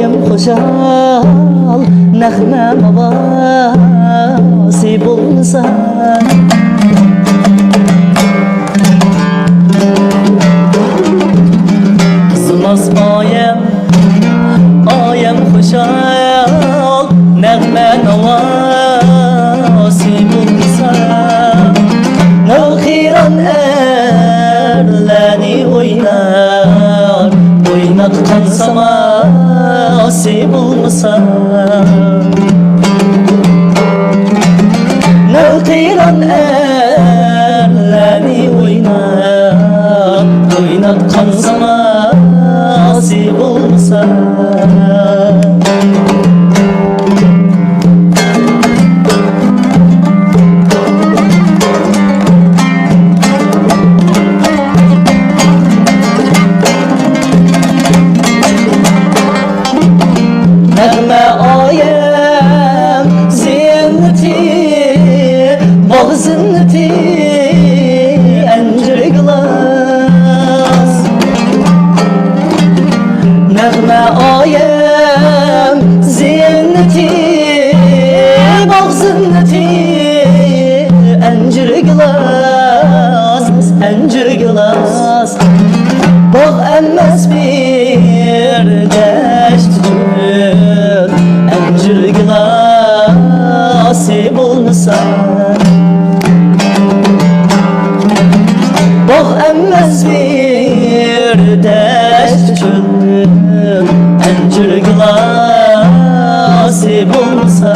oyim xo'shal nag'mam ovozi bo'lsa qizmas oyim xo'shal nag'mam ovozi bo'lsa navqiron erlani oynatgan samosi bo'lmasa navqiron erlani oynatgan samosi bo'lmasa nag'ma oyim ziynati bog' zinnati anjir gilos nag'ma oyim ziynati bog' zinnati anjir gilos bog' emas bir dasht anjir gilosi bo'lmasa bog' emas bir dasht uchun anjir gilosi bo'lmasa